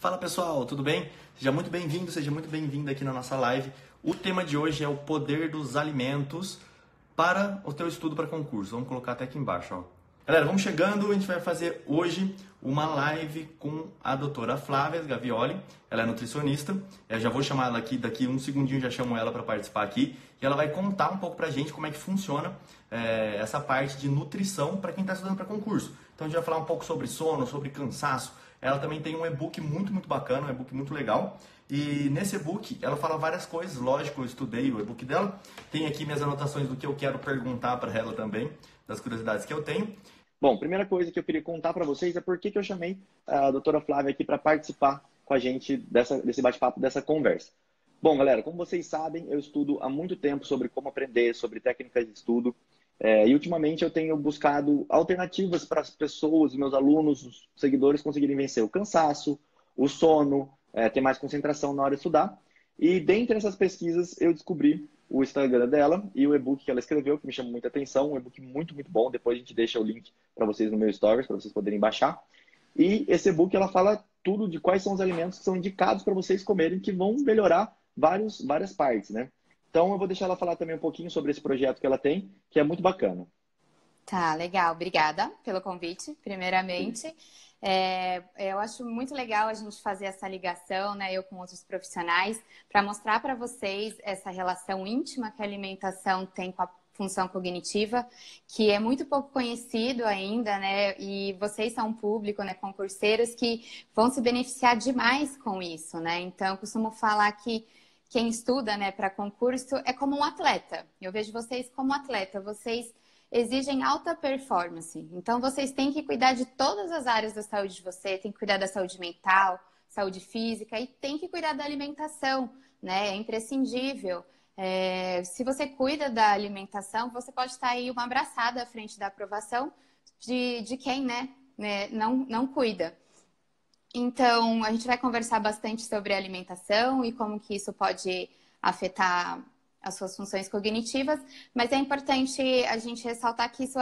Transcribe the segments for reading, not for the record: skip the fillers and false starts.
Fala pessoal, tudo bem? Seja muito bem-vindo, seja muito bem-vinda aqui na nossa live. O tema de hoje é o poder dos alimentos para o teu estudo para concurso. Vamos colocar até aqui embaixo, ó. Galera, vamos chegando, a gente vai fazer hoje uma live com a doutora Flávia Gavioli. Ela é nutricionista. Eu já vou chamar ela aqui, daqui um segundinho já chamo ela para participar aqui. E ela vai contar um pouco pra gente como é que funciona essa parte de nutrição para quem está estudando para concurso. Então a gente vai falar um pouco sobre sono, sobre cansaço. Ela também tem um e-book muito bacana, um e-book muito legal. E nesse e-book ela fala várias coisas, lógico, eu estudei o e-book dela. Tem aqui minhas anotações do que eu quero perguntar para ela também, das curiosidades que eu tenho. Bom, primeira coisa que eu queria contar para vocês é por que eu chamei a doutora Flávia aqui para participar com a gente desse bate-papo, dessa conversa. Bom, galera, como vocês sabem, eu estudo há muito tempo sobre como aprender, sobre técnicas de estudo. E ultimamente eu tenho buscado alternativas para as pessoas, os meus alunos, os seguidores conseguirem vencer o cansaço, o sono, ter mais concentração na hora de estudar. E dentre essas pesquisas eu descobri o Instagram dela e o e-book que ela escreveu, que me chamou muita atenção, um e-book muito bom. Depois a gente deixa o link para vocês no meu stories, para vocês poderem baixar. E esse e-book ela fala tudo de quais são os alimentos que são indicados para vocês comerem, que vão melhorar várias partes, né? Então eu vou deixar ela falar também um pouquinho sobre esse projeto que ela tem, que é muito bacana. Tá, legal. Obrigada pelo convite, primeiramente. Eu acho muito legal a gente fazer essa ligação, né, eu com outros profissionais, para mostrar para vocês essa relação íntima que a alimentação tem com a função cognitiva, que é muito pouco conhecido ainda, né, e vocês são um público, né, concurseiros que vão se beneficiar demais com isso, né, então eu costumo falar que quem estuda, né, para concurso é como um atleta. Eu vejo vocês como atleta, vocês exigem alta performance. Então, vocês têm que cuidar de todas as áreas da saúde de você, tem que cuidar da saúde mental, saúde física e tem que cuidar da alimentação, né? É imprescindível. Se você cuida da alimentação, você pode estar aí uma abraçada à frente da aprovação de quem, né, não cuida. Então, a gente vai conversar bastante sobre alimentação e como que isso pode afetar as suas funções cognitivas, mas é importante a gente ressaltar que isso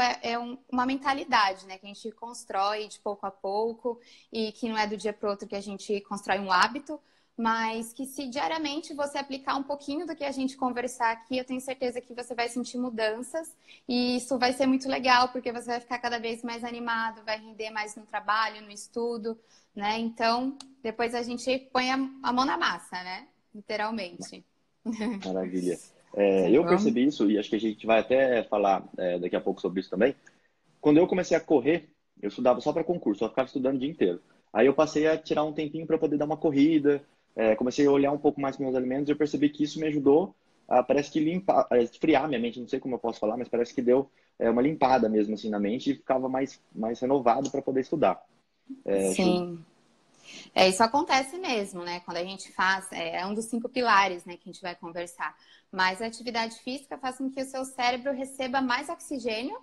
uma mentalidade, né? Que a gente constrói de pouco a pouco e que não é do dia para o outro que a gente constrói um hábito, mas que se diariamente você aplicar um pouquinho do que a gente conversar aqui, eu tenho certeza que você vai sentir mudanças e isso vai ser muito legal, porque você vai ficar cada vez mais animado, vai render mais no trabalho, no estudo, né? Então, depois a gente põe a mão na massa, né? Literalmente. Maravilha. Eu percebi isso, e acho que a gente vai até falar daqui a pouco sobre isso também. Quando eu comecei a correr, eu estudava só para concurso, eu ficava estudando o dia inteiro. Aí eu passei a tirar um tempinho para poder dar uma corrida, comecei a olhar um pouco mais para meus alimentos e eu percebi que isso me ajudou a, parece que limpar, esfriar minha mente, não sei como eu posso falar, mas parece que deu uma limpada mesmo assim na mente e ficava mais renovado para poder estudar. Sim. Isso acontece mesmo, né? Quando a gente faz, é um dos 5 pilares, né, que a gente vai conversar. Mas a atividade física faz com que o seu cérebro receba mais oxigênio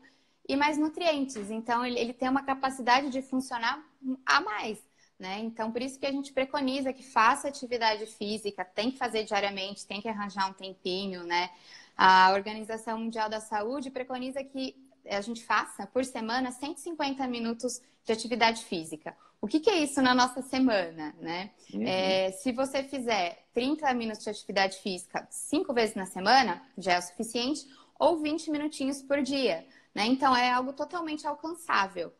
e mais nutrientes. Então, ele tem uma capacidade de funcionar a mais, né? Então, por isso que a gente preconiza que faça atividade física, tem que fazer diariamente, tem que arranjar um tempinho, né? A Organização Mundial da Saúde preconiza que a gente faça, por semana, 150 minutos de atividade física. O que é isso na nossa semana, né? Se você fizer 30 minutos de atividade física 5 vezes na semana, já é o suficiente, ou 20 minutinhos por dia, né? Então, é algo totalmente alcançável.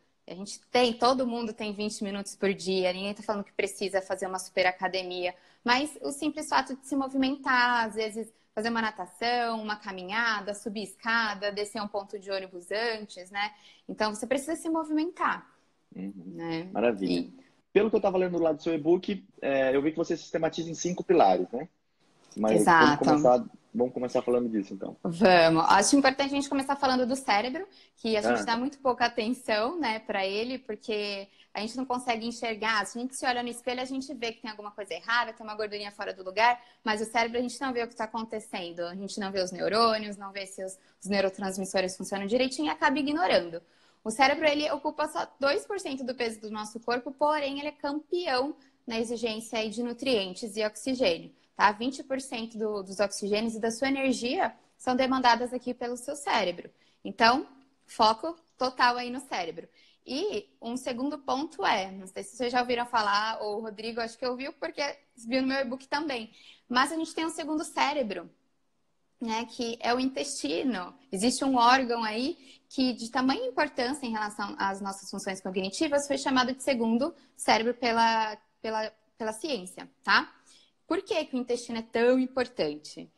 Todo mundo tem 20 minutos por dia, ninguém está falando que precisa fazer uma super academia, mas o simples fato de se movimentar, às vezes fazer uma natação, uma caminhada, subir escada, descer um ponto de ônibus antes, né? Então, você precisa se movimentar. Né? Maravilha. Pelo que eu estava lendo lá do seu e-book, eu vi que você sistematiza em 5 pilares, né? Mas Exato. Vamos começar falando disso, então. Vamos. Acho importante a gente começar falando do cérebro, que a gente dá muito pouca atenção, né, para ele, porque a gente não consegue enxergar. Se a gente se olha no espelho, a gente vê que tem alguma coisa errada, tem uma gordurinha fora do lugar, mas o cérebro a gente não vê o que está acontecendo. A gente não vê os neurônios, não vê se os neurotransmissores funcionam direitinho e acaba ignorando. O cérebro, ele ocupa só 2% do peso do nosso corpo, porém ele é campeão na exigência aí de nutrientes e oxigênio, tá? 20% dos oxigênios e da sua energia são demandadas aqui pelo seu cérebro. Então, foco total aí no cérebro. E um segundo ponto não sei se vocês já ouviram falar, ou o Rodrigo acho que ouviu, porque viu no meu e-book também, mas a gente tem um segundo cérebro, né, que é o intestino. Existe um órgão aí que, de tamanha importância em relação às nossas funções cognitivas, foi chamado de segundo cérebro pela ciência, tá? Por que que o intestino é tão importante?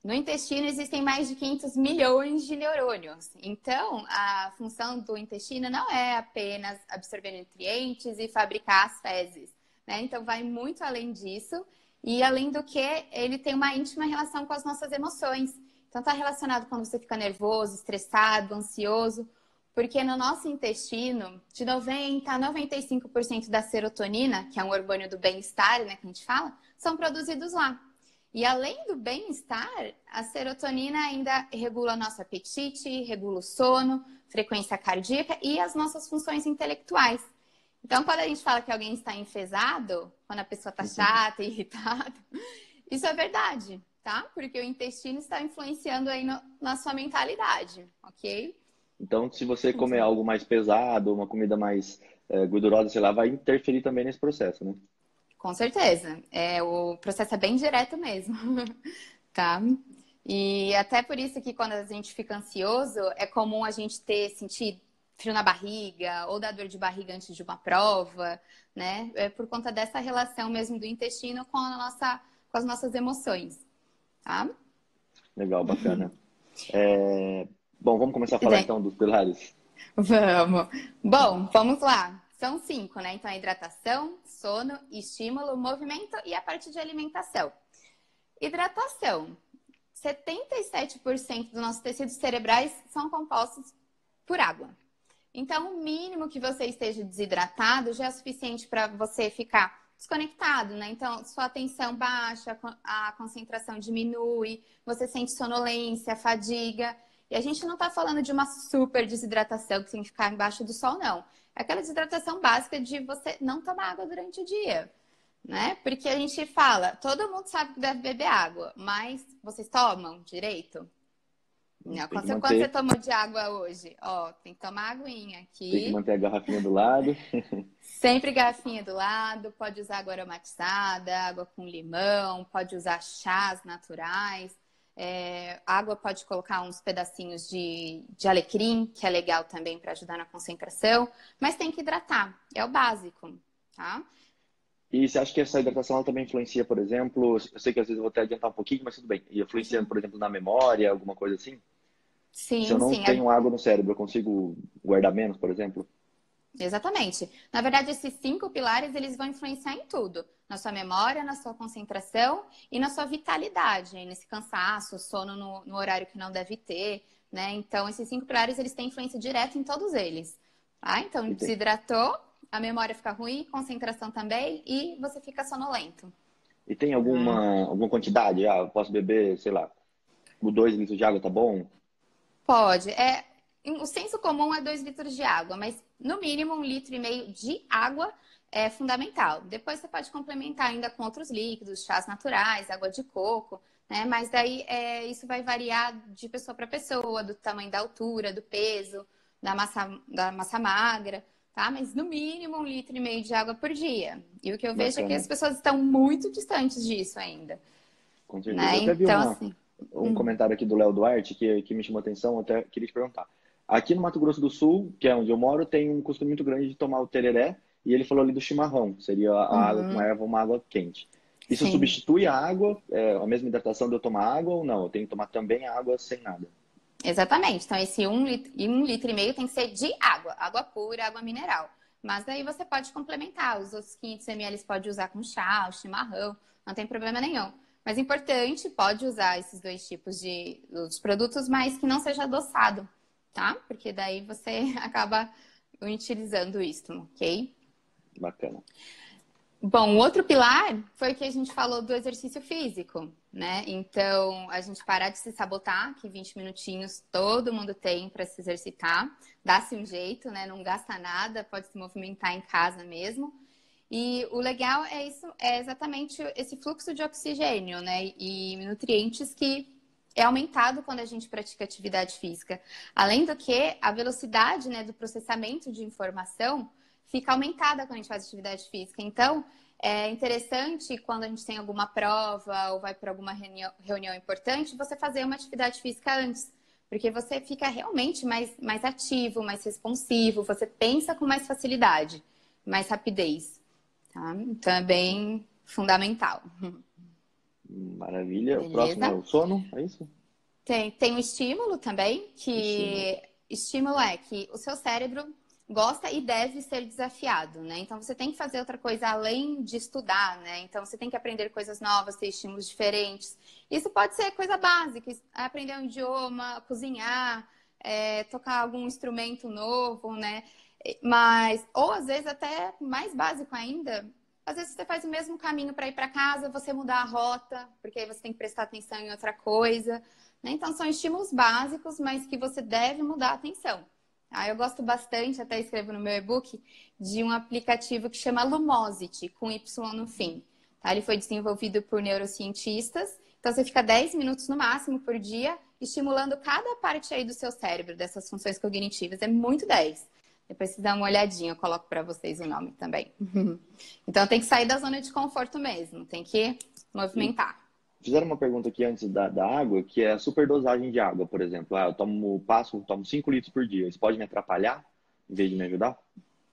No intestino existem mais de 500 milhões de neurônios. Então, a função do intestino não é apenas absorver nutrientes e fabricar as fezes, né? Então, vai muito além disso. E, além do que, ele tem uma íntima relação com as nossas emoções. Então, está relacionado quando você fica nervoso, estressado, ansioso. Porque no nosso intestino, de 90% a 95% da serotonina, que é um hormônio do bem-estar, né, que a gente fala, são produzidos lá. E além do bem-estar, a serotonina ainda regula nosso apetite, regula o sono, frequência cardíaca e as nossas funções intelectuais. Então, quando a gente fala que alguém está enfesado, quando a pessoa está chata, irritada, isso é verdade, tá? Porque o intestino está influenciando aí na sua mentalidade, ok? Então, se você comer algo mais pesado, uma comida mais gordurosa, sei lá, vai interferir também nesse processo, né? Com certeza. O processo é bem direto mesmo, tá? E até por isso que quando a gente fica ansioso, é comum a gente sentir frio na barriga ou dar dor de barriga antes de uma prova, né? É por conta dessa relação mesmo do intestino com as nossas emoções, tá? Legal, bacana. Bom, vamos começar a falar então dos pilares? Vamos. Bom, vamos lá. São 5, né? Então, a hidratação, sono, estímulo, movimento e a parte de alimentação. Hidratação. 77% dos nossos tecidos cerebrais são compostos por água. Então, o mínimo que você esteja desidratado já é suficiente para você ficar desconectado, né? Então, sua atenção baixa, a concentração diminui, você sente sonolência, fadiga. E a gente não está falando de uma super desidratação que tem que ficar embaixo do sol, não. É aquela desidratação básica de você não tomar água durante o dia, né? Porque a gente fala, todo mundo sabe que deve beber água, mas vocês tomam direito? Não. Quanto você tomou de água hoje? Ó, tem que tomar aguinha aqui. Tem que manter a garrafinha do lado. Sempre garrafinha do lado, pode usar água aromatizada, água com limão, pode usar chás naturais. Água pode colocar uns pedacinhos de alecrim, que é legal também para ajudar na concentração, mas tem que hidratar, é o básico, tá? E você acha que essa hidratação ela também influencia, por exemplo, eu sei que às vezes eu vou até adiantar um pouquinho, mas tudo bem, e influenciando, por exemplo, na memória, alguma coisa assim? Sim, se eu não sim. tenho água no cérebro, eu consigo guardar menos, por exemplo? Exatamente. Na verdade, esses 5 pilares, eles vão influenciar em tudo. Na sua memória, na sua concentração e na sua vitalidade, nesse cansaço, sono no horário que não deve ter, né? Então, esses 5 pilares, eles têm influência direta em todos eles. Tá? Então, desidratou, a memória fica ruim, concentração também e você fica sonolento. E tem alguma quantidade? Eu posso beber, sei lá, 2 litros de água, tá bom? Pode. O senso comum é 2 litros de água, mas no mínimo 1,5 litro de água é fundamental. Depois você pode complementar ainda com outros líquidos, chás naturais, água de coco, né? Mas daí isso vai variar de pessoa para pessoa, do tamanho da altura, do peso, da massa magra, tá? Mas no mínimo 1,5 litro de água por dia. E o que eu vejo é que as pessoas estão muito distantes disso ainda. Com certeza. Né? Eu até vi então, assim... um comentário aqui do Léo Duarte que me chamou a atenção, eu até queria te perguntar. Aqui no Mato Grosso do Sul, que é onde eu moro, tem um costume muito grande de tomar o tereré, e ele falou ali do chimarrão, seria a água com erva, uma água quente. Isso substitui a água, a mesma hidratação de eu tomar água ou não? Eu tenho que tomar também água sem nada? Exatamente. Então, esse 1,5 litro tem que ser de água pura, água mineral. Mas daí você pode complementar. Os outros 500 ml pode usar com chá, o chimarrão, não tem problema nenhum. Mas é importante, pode usar esses 2 tipos de produtos, mas que não seja adoçado, tá? Porque daí você acaba utilizando isso, ok? Bacana. Bom, o outro pilar foi o que a gente falou do exercício físico, né? Então, a gente parar de se sabotar, que 20 minutinhos todo mundo tem para se exercitar. Dá-se um jeito, né? Não gasta nada, pode se movimentar em casa mesmo. E o legal é exatamente esse fluxo de oxigênio, né? E nutrientes que é aumentado quando a gente pratica atividade física. Além do que, a velocidade, né, do processamento de informação fica aumentada quando a gente faz atividade física. Então, é interessante quando a gente tem alguma prova ou vai para alguma reunião importante, você fazer uma atividade física antes. Porque você fica realmente mais ativo, mais responsivo, você pensa com mais facilidade, mais rapidez. Tá? Então, é bem fundamental. Maravilha. Beleza. O próximo é o sono, é isso? Tem um estímulo também, que estímulo é que o seu cérebro gosta e deve ser desafiado, né? Então, você tem que fazer outra coisa além de estudar, né? Então, você tem que aprender coisas novas, ter estímulos diferentes. Isso pode ser coisa básica, aprender um idioma, cozinhar, tocar algum instrumento novo, né? Mas, ou às vezes até mais básico ainda, às vezes você faz o mesmo caminho para ir para casa, você mudar a rota, porque aí você tem que prestar atenção em outra coisa, né? Então, são estímulos básicos, mas que você deve mudar a atenção. Eu gosto bastante, até escrevo no meu e-book, de um aplicativo que chama Lumosity, com Y no fim. Tá? Ele foi desenvolvido por neurocientistas. Então, você fica 10 minutos no máximo por dia, estimulando cada parte aí do seu cérebro, dessas funções cognitivas. É muito 10. Depois você dá uma olhadinha, eu coloco para vocês o nome também. Então, tem que sair da zona de conforto mesmo, tem que movimentar. Fizeram uma pergunta aqui antes da água, que é a superdosagem de água, por exemplo. Eu tomo 5 litros por dia. Isso pode me atrapalhar em vez de me ajudar?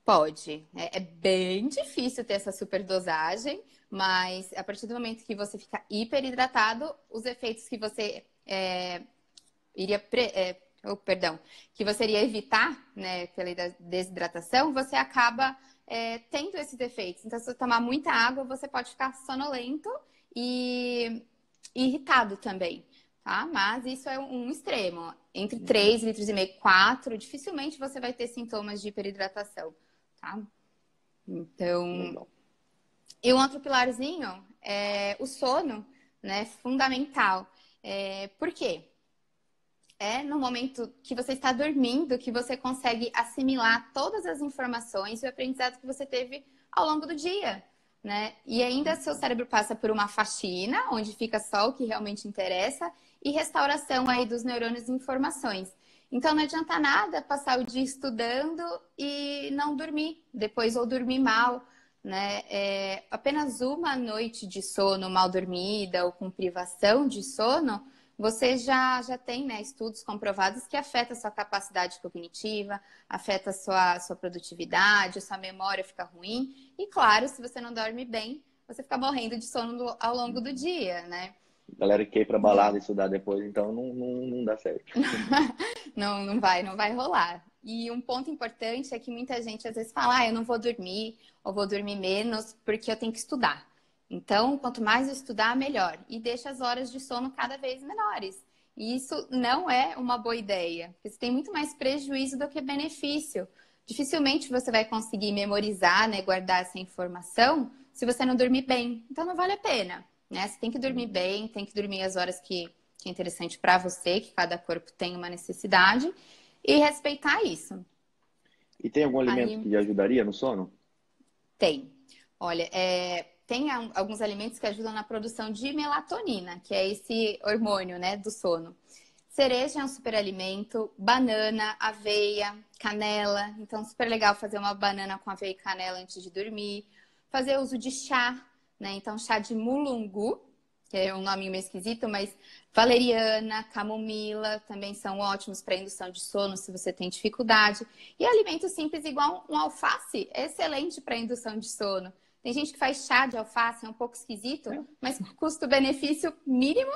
Pode. É bem difícil ter essa superdosagem, mas a partir do momento que você fica hiperidratado, os efeitos que você que você iria evitar, né, pela desidratação, você acaba tendo esses efeitos. Então, se você tomar muita água, você pode ficar sonolento e irritado também, tá? Mas isso é um extremo. Entre 3,5 litros e 4, dificilmente você vai ter sintomas de hiperidratação, tá? Então... Legal. E um outro pilarzinho é o sono, né? Fundamental. Por quê? É no momento que você está dormindo que você consegue assimilar todas as informações e o aprendizado que você teve ao longo do dia, né? E ainda seu cérebro passa por uma faxina, onde fica só o que realmente interessa, e restauração aí dos neurônios e informações. Então não adianta nada passar o dia estudando e não dormir depois, ou dormir mal, né? Apenas uma noite de sono mal dormida ou com privação de sono, você já tem, né, estudos comprovados que afeta a sua capacidade cognitiva, afeta a sua produtividade, a sua memória fica ruim. E claro, se você não dorme bem, você fica morrendo de sono ao longo do dia, né? Galera que quer ir pra balada e estudar depois, então não dá certo. não vai rolar. E um ponto importante é que muita gente às vezes fala, eu não vou dormir, ou vou dormir menos, porque eu tenho que estudar. Então, quanto mais eu estudar, melhor. E deixa as horas de sono cada vez menores. E isso não é uma boa ideia, porque você tem muito mais prejuízo do que benefício. Dificilmente você vai conseguir memorizar, né, guardar essa informação se você não dormir bem. Então, não vale a pena, né? Você tem que dormir bem, tem que dormir as horas que é interessante para você, que cada corpo tem uma necessidade, e respeitar isso. E tem algum alimento que ajudaria no sono? Tem. Olha, tem alguns alimentos que ajudam na produção de melatonina, que é esse hormônio, né, do sono. Cereja é um super alimento, banana, aveia, canela. Então, super legal fazer uma banana com aveia e canela antes de dormir. Fazer uso de chá, né? Então, chá de mulungu, que é um nome meio esquisito, mas valeriana, camomila também são ótimos para indução de sono, se você tem dificuldade. E alimento simples, igual um alface, é excelente para indução de sono. Tem gente que faz chá de alface, é um pouco esquisito, mas custo-benefício mínimo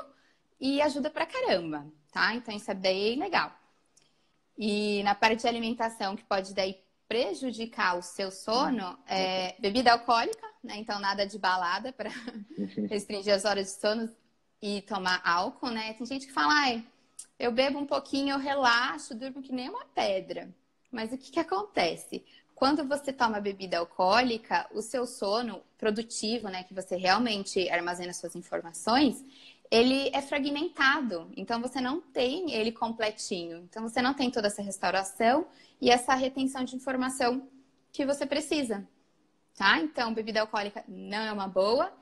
e ajuda pra caramba, tá? Então isso é bem legal. E na parte de alimentação, que pode daí prejudicar o seu sono, bebida alcoólica, né? Então nada de balada para restringir as horas de sono e tomar álcool, né? Tem gente que fala, eu bebo um pouquinho, eu relaxo, durmo que nem uma pedra. Mas o que acontece? Quando você toma bebida alcoólica, o seu sono produtivo, né, que você realmente armazena suas informações, ele é fragmentado. Então, você não tem ele completinho. Então, você não tem toda essa restauração e essa retenção de informação que você precisa, tá? Então, bebida alcoólica não é uma boa.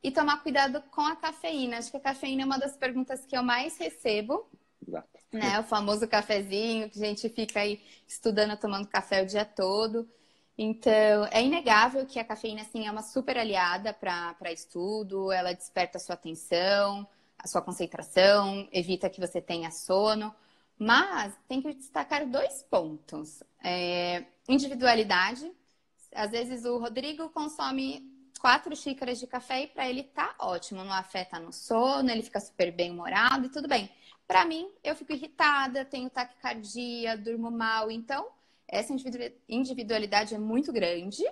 e tomar cuidado com a cafeína. Acho que a cafeína é uma das perguntas que eu mais recebo, Exato. né? O famoso cafezinho, que a gente fica aí estudando, tomando café o dia todo. Então, é inegável que a cafeína, assim, é uma super aliada para estudo, ela desperta a sua atenção, a sua concentração, evita que você tenha sono, mas tem que destacar dois pontos. Individualidade, às vezes o Rodrigo consome 4 xícaras de café e para ele tá ótimo, não afeta no sono, ele fica super bem-humorado e tudo bem. Para mim, eu fico irritada, tenho taquicardia, durmo mal, então essa individualidade é muito grande.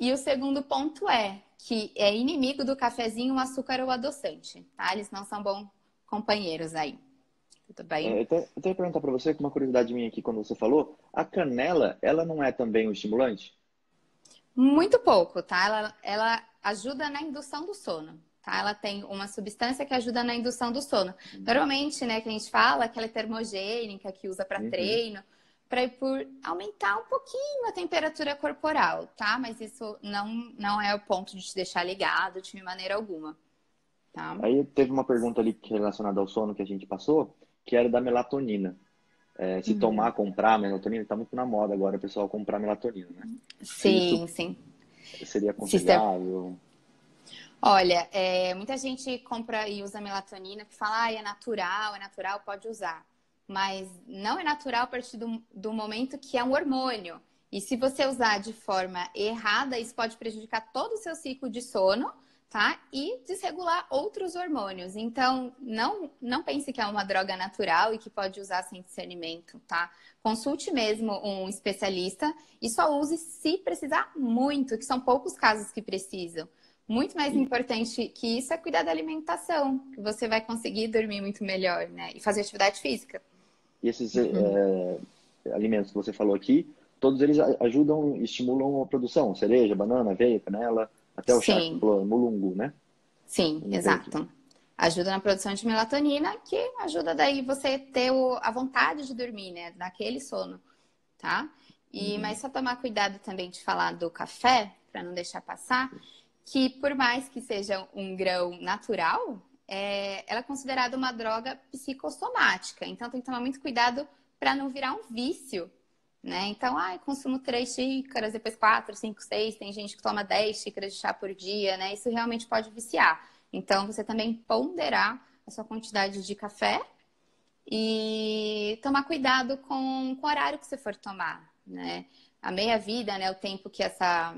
E o segundo ponto é que é inimigo do cafezinho o açúcar ou o adoçante, tá? Eles não são bons companheiros aí. Tudo bem? Eu tenho que perguntar para você, com uma curiosidade minha aqui, quando você falou, a canela, ela não é também um estimulante? Muito pouco, tá? Ela ajuda na indução do sono, tá? Ela tem uma substância que ajuda na indução do sono. Normalmente, né, que a gente fala que ela é termogênica, que usa para treino, para aumentar um pouquinho a temperatura corporal, tá? Mas isso não é o ponto de te deixar ligado de maneira alguma, tá? Aí teve uma pergunta ali relacionada ao sono que a gente passou, que era da melatonina. Se comprar melatonina, tá muito na moda agora o pessoal comprar melatonina, né? Sim, sim. Seria aconselhável? Olha, muita gente compra e usa melatonina que fala, é natural, pode usar. Mas não é natural a partir do momento que é um hormônio. E se você usar de forma errada, isso pode prejudicar todo o seu ciclo de sono, tá? E desregular outros hormônios. Então, não pense que é uma droga natural e que pode usar sem discernimento, tá? Consulte mesmo um especialista e só use se precisar muito, que são poucos casos que precisam. Muito mais importante que isso é cuidar da alimentação, que você vai conseguir dormir muito melhor, né? E fazer atividade física. E esses alimentos que você falou aqui, todos eles ajudam, estimulam a produção. Cereja, banana, aveia, canela, até o chá que você falou, mulungu, né? Sim, exato. Ajuda na produção de melatonina, que ajuda daí você ter a vontade de dormir, né? Daquele sono, tá? Mas só tomar cuidado também de falar do café, para não deixar passar, que por mais que seja um grão natural, ela é considerada uma droga psicossomática. Então tem que tomar muito cuidado para não virar um vício, né? Então, consumo 3 xícaras, depois 4, 5, 6. Tem gente que toma 10 xícaras de chá por dia, né? Isso realmente pode viciar. Então, você também ponderar a sua quantidade de café e tomar cuidado com o horário que você for tomar, né? A meia-vida, né? O tempo que a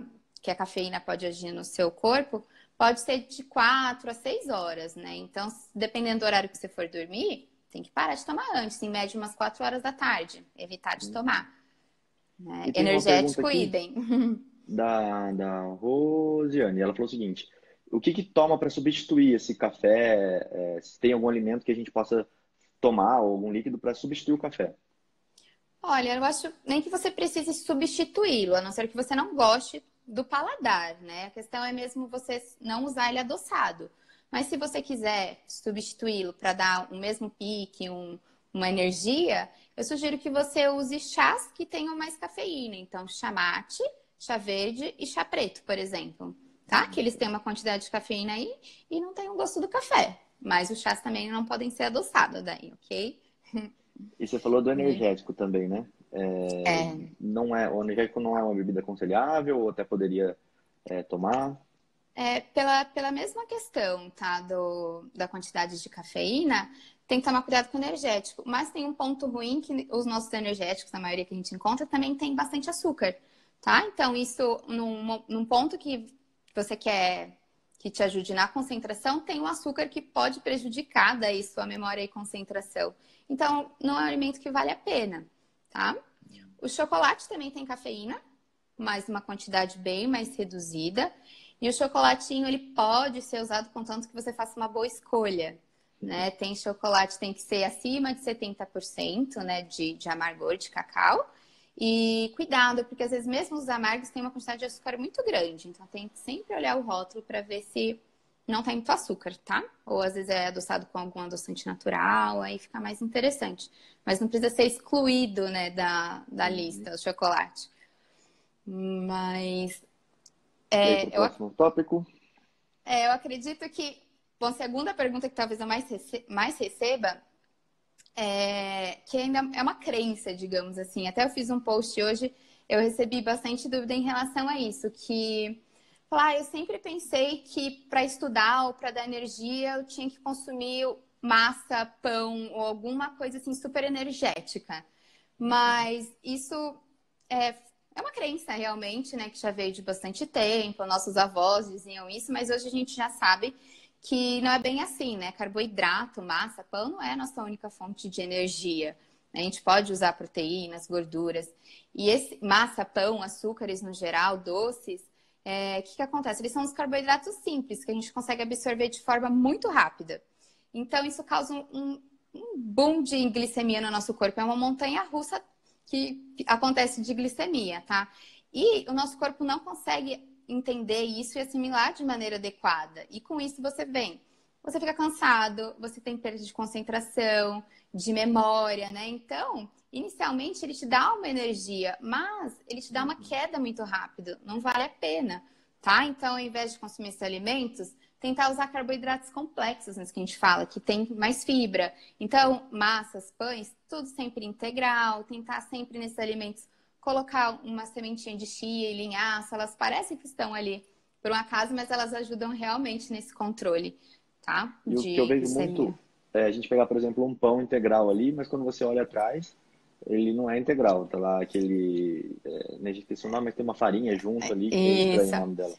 cafeína pode agir no seu corpo, pode ser de 4 a 6 horas, né? Então, dependendo do horário que você for dormir, tem que parar de tomar antes, em média umas 4 horas da tarde. Evitar de tomar. Né? Energético, idem. Da Rosiane, ela falou o seguinte, o que toma para substituir esse café? Se tem algum alimento que a gente possa tomar, ou algum líquido para substituir o café? Olha, eu acho nem que você precise substituí-lo, a não ser que você não goste do paladar, né? A questão é mesmo você não usar ele adoçado. Mas se você quiser substituí-lo para dar o mesmo pique, uma energia, eu sugiro que você use chás que tenham mais cafeína. Então, chá mate, chá verde e chá preto, por exemplo. Tá? Que eles têm uma quantidade de cafeína aí e não tem o gosto do café. Mas os chás também não podem ser adoçados daí, ok? E você falou do energético também, né? O energético não é uma bebida aconselhável ou até poderia tomar? Pela mesma questão, tá? Da quantidade de cafeína, tem que tomar cuidado com o energético. Mas tem um ponto ruim que os nossos energéticos, a maioria que a gente encontra, também tem bastante açúcar, tá? Então, isso, num ponto que você quer que te ajude na concentração, tem um açúcar que pode prejudicar daí sua memória e concentração. Então, não é um alimento que vale a pena, tá? O chocolate também tem cafeína, mas uma quantidade bem mais reduzida. E o chocolatinho, ele pode ser usado contanto que você faça uma boa escolha, né? Tem chocolate, tem que ser acima de 70%, né, de amargor, de cacau. E cuidado, porque às vezes mesmo os amargos têm uma quantidade de açúcar muito grande. Então tem que sempre olhar o rótulo para ver se não tem muito açúcar, tá? Ou às vezes é adoçado com algum adoçante natural, aí fica mais interessante. Mas não precisa ser excluído, né, da lista, o chocolate. Mas... próximo tópico. Eu acredito que, bom, a segunda pergunta que talvez eu mais receba que ainda é uma crença, digamos assim. Até eu fiz um post hoje, eu recebi bastante dúvida em relação a isso, que eu sempre pensei que para estudar ou para dar energia eu tinha que consumir massa, pão ou alguma coisa assim super energética. Mas isso é uma crença realmente, né, que já veio de bastante tempo. Nossos avós diziam isso, mas hoje a gente já sabe que não é bem assim, né? Carboidrato, massa, pão não é a nossa única fonte de energia. A gente pode usar proteínas, gorduras. E massa, pão, açúcares no geral, doces, que acontece? Eles são os carboidratos simples, que a gente consegue absorver de forma muito rápida. Então, isso causa um boom de glicemia no nosso corpo. É uma montanha-russa que acontece de glicemia, tá? E o nosso corpo não consegue entender isso e assimilar de maneira adequada. E com isso você fica cansado, você tem perda de concentração, de memória, né? Então, inicialmente ele te dá uma energia, mas ele te dá uma queda muito rápido, não vale a pena, tá? Então, ao invés de consumir esses alimentos, tentar usar carboidratos complexos, né, que a gente fala, que tem mais fibra. Então, massas, pães, tudo sempre integral, tentar sempre nesses alimentos colocar uma sementinha de chia e linhaça, elas parecem que estão ali por um acaso, mas elas ajudam realmente nesse controle, tá? E o que eu vejo muito é a gente pegar, por exemplo, um pão integral ali, mas quando você olha atrás, ele não é integral, tá lá aquele, nem esqueci o nome, mas tem uma farinha junto ali, que é estranho o nome dela.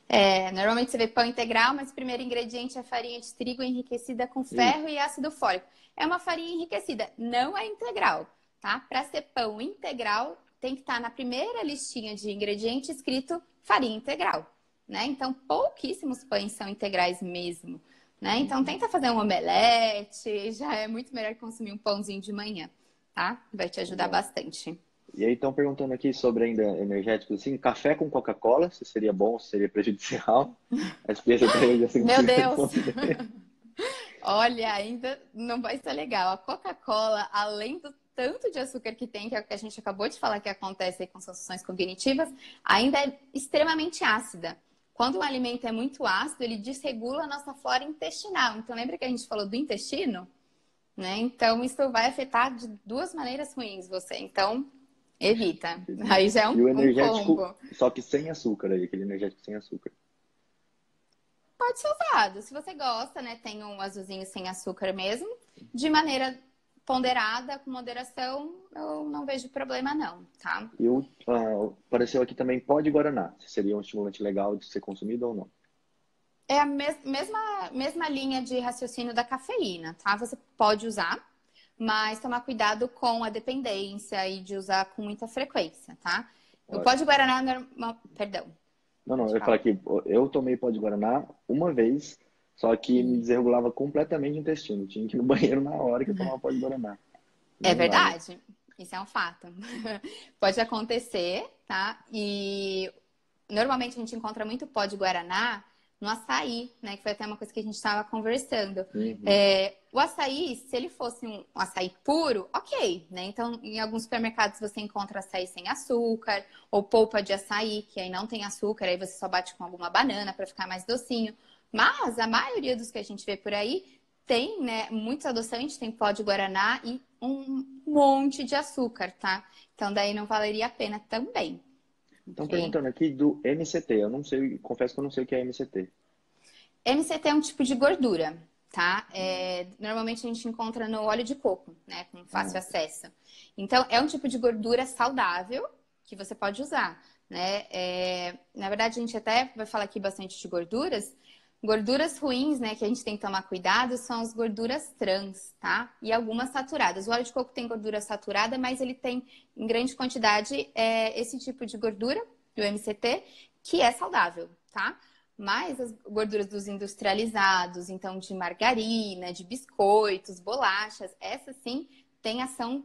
Normalmente você vê pão integral, mas o primeiro ingrediente é farinha de trigo enriquecida com ferro e ácido fólico. É uma farinha enriquecida, não é integral, tá? Para ser pão integral, tem que estar na primeira listinha de ingredientes escrito farinha integral, né? Então, pouquíssimos pães são integrais mesmo, né? Então, tenta fazer um omelete, já é muito melhor que consumir um pãozinho de manhã, tá? Vai te ajudar bastante. E aí estão perguntando aqui sobre ainda energéticos, assim, café com Coca-Cola, se seria bom, se seria prejudicial. Meu Deus! Olha, ainda não vai ser legal. A Coca-Cola, além do tanto de açúcar que tem, que é o que a gente acabou de falar que acontece aí com funções cognitivas, ainda é extremamente ácida. Quando o alimento é muito ácido, ele desregula a nossa flora intestinal. Então, lembra que a gente falou do intestino? Né? Então, isso vai afetar de duas maneiras ruins você. Então, evita. Aí já é E o energético, combo. só que sem açúcar aí, aquele energético sem açúcar. Pode ser usado. Se você gosta, né? Tem um azulzinho sem açúcar mesmo. De maneira ponderada, com moderação, eu não vejo problema não, tá? E apareceu aqui também pó de guaraná. Se seria um estimulante legal de ser consumido ou não? É a mesma linha de raciocínio da cafeína, tá? Você pode usar, mas tomar cuidado com a dependência e de usar com muita frequência, tá? O pó de guaraná... Perdão. Não, eu ia falar que eu tomei pó de guaraná uma vez, só que me desregulava completamente o intestino. Tinha que ir no banheiro na hora que eu tomava pó de guaraná. É verdade. Isso é um fato. Pode acontecer, tá? E normalmente a gente encontra muito pó de guaraná no açaí, né? Que foi até uma coisa que a gente estava conversando. O açaí, se ele fosse um açaí puro, ok, né? Então, em alguns supermercados você encontra açaí sem açúcar, ou polpa de açaí, que aí não tem açúcar, aí você só bate com alguma banana para ficar mais docinho. Mas a maioria dos que a gente vê por aí tem, né, muitos adoçantes, tem pó de guaraná e um monte de açúcar, tá? Então, daí não valeria a pena também. Estão perguntando aqui do MCT. Eu não sei, confesso que eu não sei o que é MCT. MCT é um tipo de gordura, tá? Normalmente a gente encontra no óleo de coco, né? Com fácil acesso. Então, é um tipo de gordura saudável que você pode usar, né? Na verdade, a gente até vai falar aqui bastante de gorduras. Gorduras ruins, né, que a gente tem que tomar cuidado, são as gorduras trans, tá? E algumas saturadas. O óleo de coco tem gordura saturada, mas ele tem, em grande quantidade, esse tipo de gordura, do MCT, que é saudável, tá? Mas as gorduras dos industrializados, então de margarina, de biscoitos, bolachas, essas sim têm ação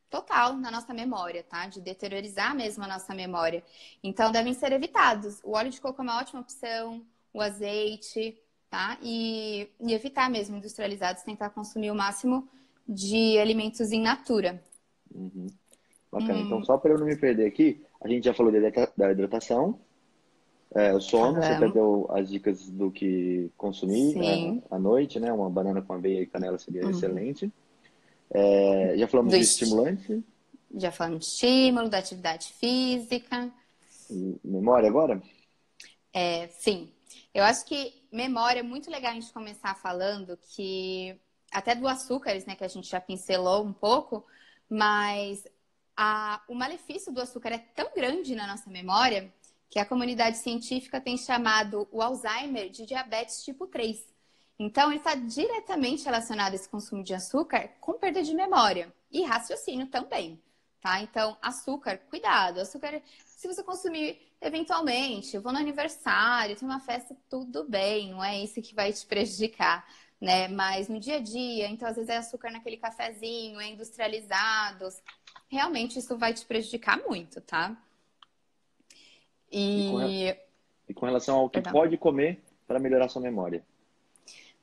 total na nossa memória, tá? De deteriorizar mesmo a nossa memória. Então, devem ser evitados. O óleo de coco é uma ótima opção, o azeite, tá? E evitar mesmo industrializados, tentar consumir o máximo de alimentos in natura. Bacana. Então, só para eu não me perder aqui, a gente já falou da hidratação, O sono, você até Falamos. deu as dicas do que consumir, né, Sim. à noite, né? Uma banana com aveia e canela seria Uhum. excelente. Já falamos Do de esti- estimulante Já falamos de estímulo, da atividade física. e memória agora? Sim, eu acho que memória é muito legal a gente começar falando que até do açúcares, né, que a gente já pincelou um pouco, mas o malefício do açúcar é tão grande na nossa memória que a comunidade científica tem chamado o Alzheimer de diabetes tipo 3. Então, ele está diretamente relacionado esse consumo de açúcar com perda de memória e raciocínio também, tá? Então, açúcar, cuidado. Açúcar, se você consumir eventualmente, eu vou no aniversário, tem uma festa, tudo bem, não é isso que vai te prejudicar, né? Mas no dia a dia, então às vezes é açúcar naquele cafezinho, é industrializados. Realmente isso vai te prejudicar muito, tá? E com, re- E, e com relação ao que perdão. pode comer para melhorar sua memória?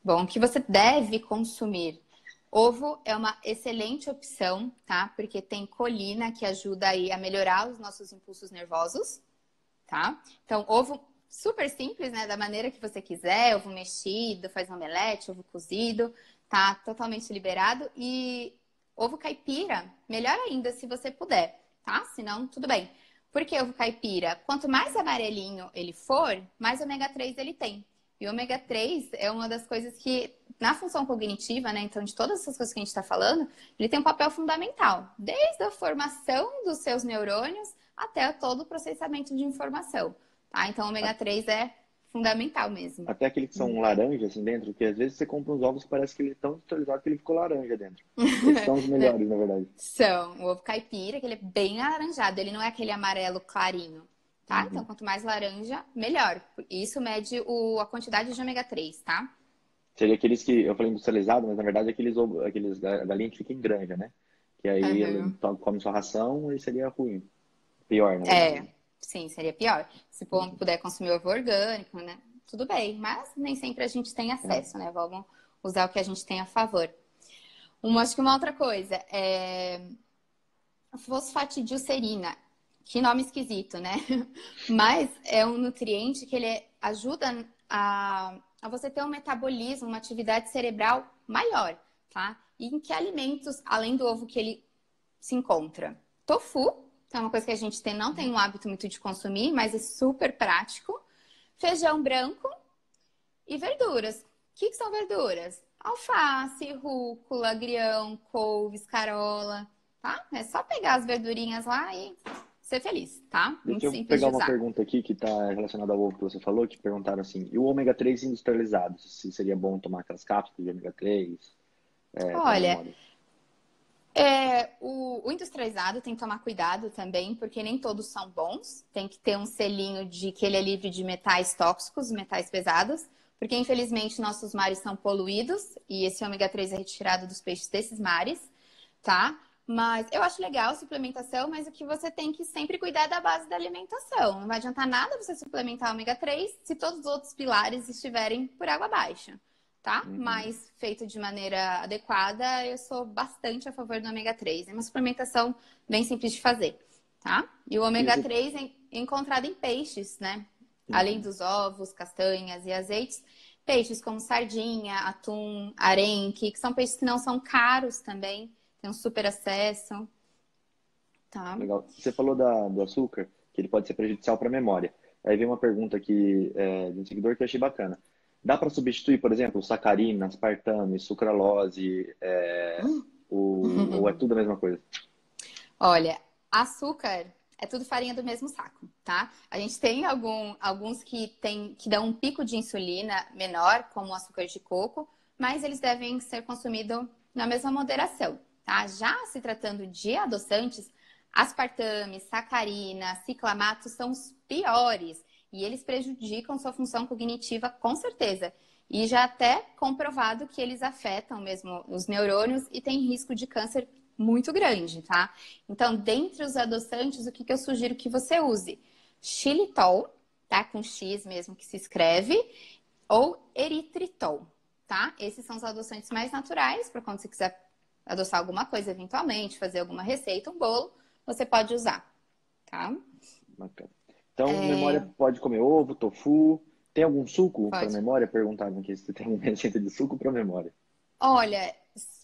Bom, o que você deve consumir? Ovo é uma excelente opção, tá? Porque tem colina que ajuda aí a melhorar os nossos impulsos nervosos, tá? Então, ovo super simples, né? Da maneira que você quiser, ovo mexido, faz um omelete, ovo cozido, tá totalmente liberado. E ovo caipira, melhor ainda se você puder, tá? Se não, tudo bem. Por que ovo caipira? Quanto mais amarelinho ele for, mais ômega 3 ele tem. E o ômega 3 é uma das coisas que, na função cognitiva, né? Então, de todas essas coisas que a gente está falando, ele tem um papel fundamental, desde a formação dos seus neurônios até todo o processamento de informação, tá? Então, o ômega 3 é fundamental mesmo. Até aqueles que são laranja assim dentro, que às vezes você compra uns ovos e parece que ele é tão industrializado que ele ficou laranja dentro. Esses são os melhores, na verdade. São o ovo caipira, que ele é bem alaranjado, ele não é aquele amarelo clarinho, tá? Então, Uhum. quanto mais laranja, melhor. Isso mede a quantidade de ômega 3, tá? Seria aqueles que eu falei industrializado, mas na verdade aqueles galinha que fica em granja, né? Que aí ele Uhum. come sua ração e seria ruim. Pior, na verdade. É, sim, seria pior. Se Uhum. puder consumir ovo orgânico, né? Tudo bem, mas nem sempre a gente tem É. acesso, né? Vamos usar o que a gente tem a favor. Acho que uma outra coisa é fosfatidilcerina. Que nome esquisito, né? Mas é um nutriente que ajuda a você ter um metabolismo, uma atividade cerebral maior, tá? E em que alimentos, além do ovo, que ele se encontra? Tofu, que é uma coisa que a gente não tem um hábito muito de consumir, mas é super prático. Feijão branco e verduras. O que são verduras? Alface, rúcula, agrião, couve, escarola, tá? É só pegar as verdurinhas lá e ser feliz, tá? Muito Deixa eu simples pegar de uma usar. pergunta aqui que está relacionada ao ovo que você falou, que perguntaram assim, e o ômega 3 industrializado? Se seria bom tomar aquelas cápsulas de ômega 3 para Olha, memória? o industrializado tem que tomar cuidado também, porque nem todos são bons. Tem que ter um selinho de que ele é livre de metais tóxicos, metais pesados, porque infelizmente nossos mares são poluídos e esse ômega 3 é retirado dos peixes desses mares, tá? Mas eu acho legal a suplementação, mas o que você tem que sempre cuidar é da base da alimentação. Não vai adiantar nada você suplementar ômega 3 se todos os outros pilares estiverem por água baixa, tá? Uhum. Mas feito de maneira adequada, eu sou bastante a favor do ômega 3. É uma suplementação bem simples de fazer, tá? E o E ômega você... 3 é encontrado em peixes, né? Além Uhum. dos ovos, castanhas e azeites, peixes como sardinha, atum, arenque, que são peixes que não são caros também, tem um super acesso, tá? Legal. Você falou do açúcar, que ele pode ser prejudicial para a memória. Aí vem uma pergunta aqui de um seguidor que eu achei bacana. Dá para substituir, por exemplo, sacarina, aspartame, sucralose, ou é tudo a mesma coisa? Olha, açúcar é tudo farinha do mesmo saco, tá? A gente tem alguns que dão um pico de insulina menor, como o açúcar de coco, mas eles devem ser consumidos na mesma moderação, tá? Já se tratando de adoçantes, aspartame, sacarina, ciclamato são os piores e eles prejudicam sua função cognitiva com certeza. E já até comprovado que eles afetam mesmo os neurônios e tem risco de câncer muito grande, tá? Então, dentre os adoçantes, o que eu sugiro que você use? Xilitol, tá? Com X mesmo que se escreve, ou eritritol, tá? Esses são os adoçantes mais naturais, para quando você quiser adoçar alguma coisa eventualmente, fazer alguma receita, um bolo, você pode usar, tá? Bacana. Então, memória pode comer ovo, tofu. Tem algum suco para Pode. memória? Perguntaram aqui se tem alguma receita de suco para memória. Olha,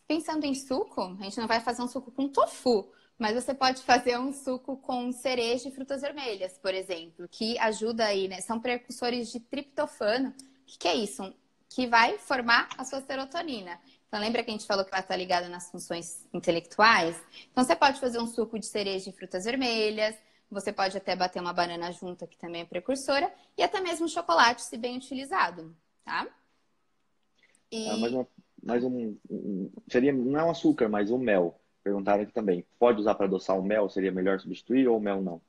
pensando em suco, a gente não vai fazer um suco com tofu, mas você pode fazer um suco com cereja e frutas vermelhas, por exemplo, que ajuda aí, né? São precursores de triptofano. O que é isso? Que vai formar a sua serotonina. Então, lembra que a gente falou que ela está ligada nas funções intelectuais? Então, você pode fazer um suco de cereja e frutas vermelhas, você pode até bater uma banana junto, que também é precursora, e até mesmo chocolate, se bem utilizado, tá? E Seria, não é um açúcar, mas um mel. Perguntaram aqui também. Pode usar para adoçar o mel? Seria melhor substituir ou o mel não?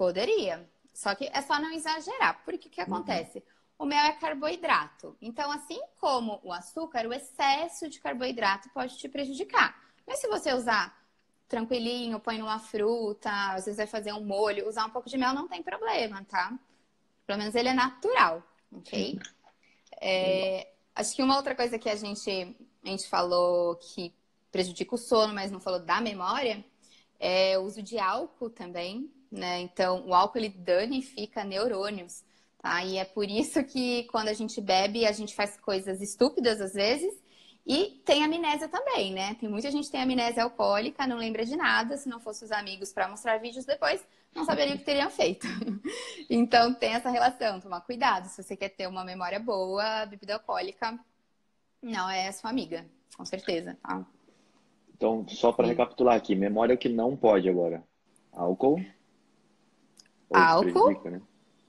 poderia, só que é só não exagerar. Porque o que acontece? O mel é carboidrato. Então, assim como o açúcar, o excesso de carboidrato pode te prejudicar. Mas se você usar tranquilinho, põe numa fruta, às vezes vai fazer um molho, usar um pouco de mel não tem problema, tá? Pelo menos ele é natural, ok? Acho que uma outra coisa que a gente falou que prejudica o sono, mas não falou da memória, é o uso de álcool também, né? Então, o álcool ele danifica neurônios, tá? E é por isso que quando a gente bebe, a gente faz coisas estúpidas às vezes e tem amnésia também, né? Tem muita gente que tem amnésia alcoólica, não lembra de nada, se não fosse os amigos para mostrar vídeos depois, não saberiam o que teriam feito. Então, tem essa relação, tomar cuidado. Se você quer ter uma memória boa, a bebida alcoólica não é sua amiga, com certeza, tá? Então, só para recapitular aqui, memória é o que não pode agora. Álcool. Ou Álcool, prejudica, né?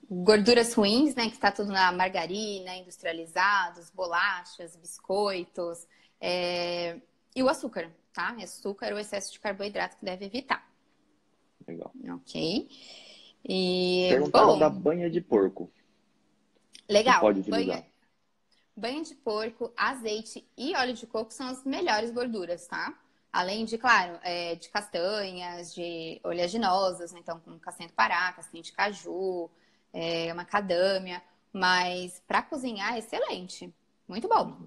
gorduras ruins, né? Que está tudo na margarina, industrializados, bolachas, biscoitos, e o açúcar, tá? Açúcar, o excesso de carboidrato que deve evitar. Legal. Ok. E, Perguntaram da banha de porco. legal. Que pode utilizar. Banha de porco, azeite e óleo de coco são as melhores gorduras, tá? Além de, claro, de castanhas, de oleaginosas, né? Então, como castanha do Pará, castanha de caju, macadâmia. Mas para cozinhar é excelente. Muito bom.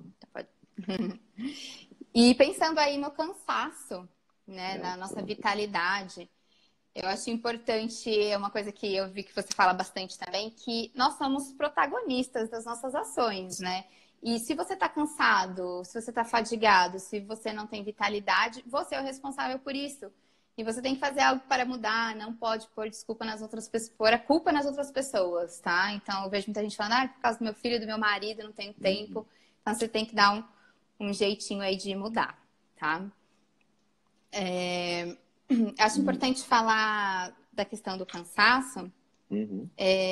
E pensando aí no cansaço, né? Na nossa vitalidade. Eu acho importante, é uma coisa que eu vi que você fala bastante também, que nós somos protagonistas das nossas ações, né? E se você tá cansado, se você tá fadigado, se você não tem vitalidade, você é o responsável por isso. E você tem que fazer algo para mudar, não pode pôr desculpa nas outras pessoas, pôr a culpa nas outras pessoas, tá? Então eu vejo muita gente falando, por causa do meu filho, do meu marido, não tenho tempo. Então você tem que dar um jeitinho aí de mudar, tá? Acho importante falar da questão do cansaço,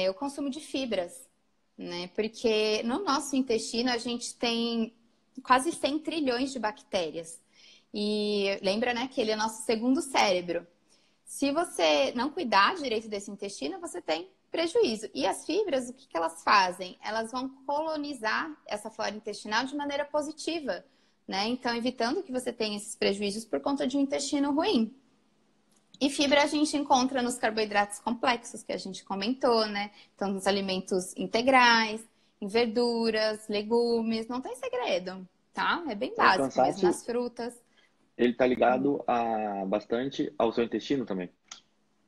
o consumo de fibras, né? Porque no nosso intestino a gente tem quase 100 trilhões de bactérias. E lembra, né, que ele é nosso segundo cérebro. Se você não cuidar direito desse intestino, você tem prejuízo. E as fibras, o que elas fazem? Elas vão colonizar essa flora intestinal de maneira positiva, né? Então, evitando que você tenha esses prejuízos por conta de um intestino ruim. E fibra a gente encontra nos carboidratos complexos, que a gente comentou, né? Então, nos alimentos integrais, em verduras, legumes, não tem segredo, tá? É bem básico, mesmo nas frutas. Ele tá ligado bastante ao seu intestino também?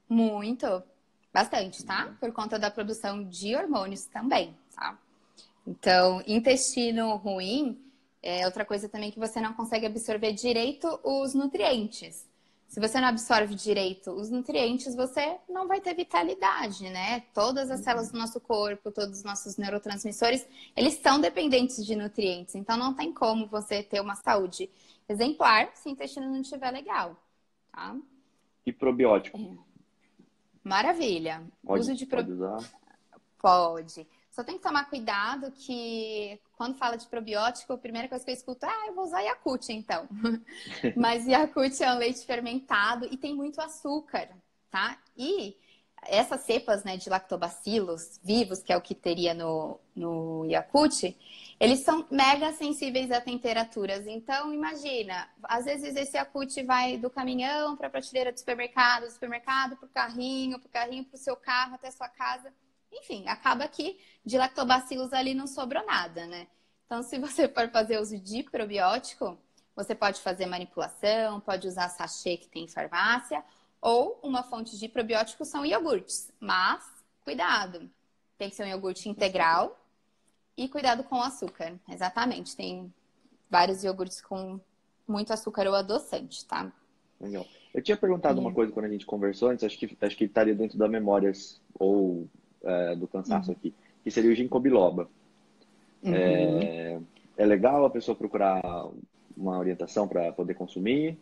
Muito, bastante, tá? Por conta da produção de hormônios também, tá? Então, intestino ruim é outra coisa também que você não consegue absorver direito os nutrientes. Se você não absorve direito os nutrientes, você não vai ter vitalidade, né? Todas as células do nosso corpo, todos os nossos neurotransmissores, eles são dependentes de nutrientes. Então, não tem como você ter uma saúde exemplar se o intestino não estiver legal, tá? E probiótico? Maravilha. Pode usar? Pode. Só tem que tomar cuidado que quando fala de probiótico, a primeira coisa que eu escuto é, eu vou usar Yakult, então. Mas Yakult é um leite fermentado e tem muito açúcar, tá? E essas cepas, né, de lactobacilos vivos, que é o que teria no Yakult, eles são mega sensíveis a temperaturas. Então, imagina, às vezes esse Yakult vai do caminhão para a prateleira do supermercado para o carrinho para o seu carro, até a sua casa. Enfim, acaba que de lactobacilos ali não sobrou nada, né? Então, se você for fazer uso de probiótico, você pode fazer manipulação, pode usar sachê que tem em farmácia, ou uma fonte de probiótico são iogurtes. Mas cuidado. Tem que ser um iogurte integral e cuidado com o açúcar. Exatamente. Tem vários iogurtes com muito açúcar ou adoçante, tá? Legal. Eu tinha perguntado uma coisa quando a gente conversou antes, acho que estaria dentro da memórias ou do cansaço aqui, que seria o ginkgo biloba. É legal a pessoa procurar uma orientação para poder consumir?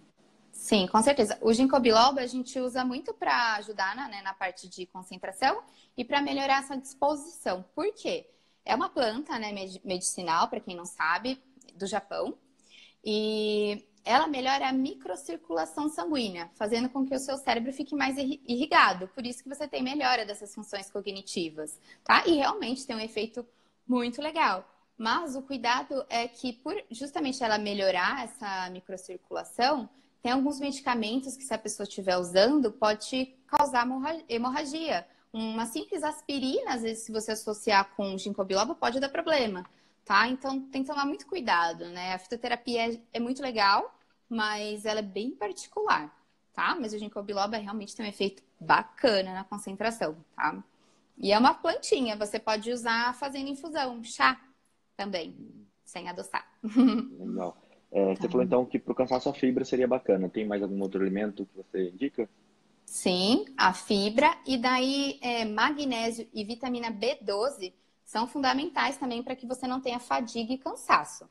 Sim, com certeza. O ginkgo biloba a gente usa muito para ajudar na parte de concentração e para melhorar essa disposição. Por quê? É uma planta, né, medicinal, para quem não sabe, do Japão. E ela melhora a microcirculação sanguínea, fazendo com que o seu cérebro fique mais irrigado. Por isso que você tem melhora dessas funções cognitivas, tá? E realmente tem um efeito muito legal. Mas o cuidado é que, por justamente ela melhorar essa microcirculação, tem alguns medicamentos que, se a pessoa estiver usando, pode causar hemorragia. Uma simples aspirina, às vezes, se você associar com ginkgo biloba, pode dar problema, tá? Então, tem que tomar muito cuidado, né? A fitoterapia é muito legal, mas ela é bem particular, tá? Mas o ginkgo biloba realmente tem um efeito bacana na concentração, tá? E é uma plantinha, você pode usar fazendo infusão, chá também, sem adoçar. Legal. Você falou então que para o cansaço a fibra seria bacana. Tem mais algum outro alimento que você indica? Sim, a fibra e daí magnésio e vitamina B12 são fundamentais também para que você não tenha fadiga e cansaço.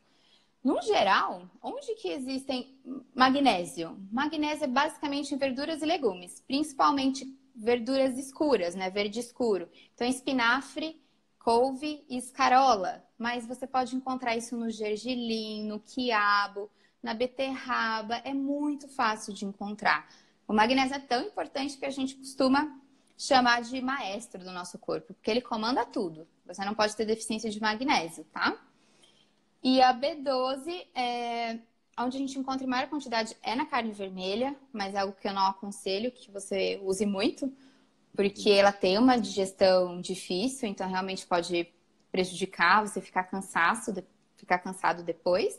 No geral, onde que existem magnésio? Magnésio é basicamente em verduras e legumes, principalmente verduras escuras, né? Verde escuro. Então, espinafre, couve e escarola. Mas você pode encontrar isso no gergelim, no quiabo, na beterraba. É muito fácil de encontrar. O magnésio é tão importante que a gente costuma chamar de maestro do nosso corpo, porque ele comanda tudo. Você não pode ter deficiência de magnésio, tá? E a B12, onde a gente encontra em maior quantidade é na carne vermelha, mas é algo que eu não aconselho que você use muito, porque ela tem uma digestão difícil, então realmente pode prejudicar, você ficar cansado depois.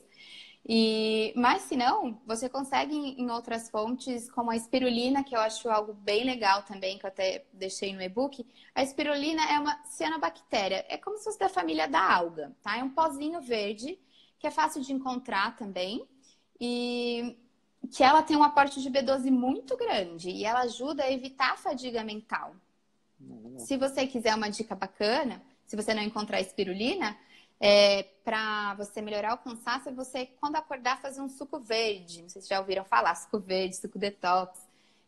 Mas se não, você consegue em outras fontes, como a espirulina, que eu acho algo bem legal também, que eu até deixei no e-book. A espirulina é uma cianobactéria, é como se fosse da família da alga, tá? É um pozinho verde, que é fácil de encontrar também, e que ela tem um aporte de B12 muito grande, e ela ajuda a evitar a fadiga mental. Se você quiser uma dica bacana, se você não encontrar a espirulina, para você melhorar o cansaço, é você, quando acordar, fazer um suco verde. Não sei se já ouviram falar, suco verde, suco detox.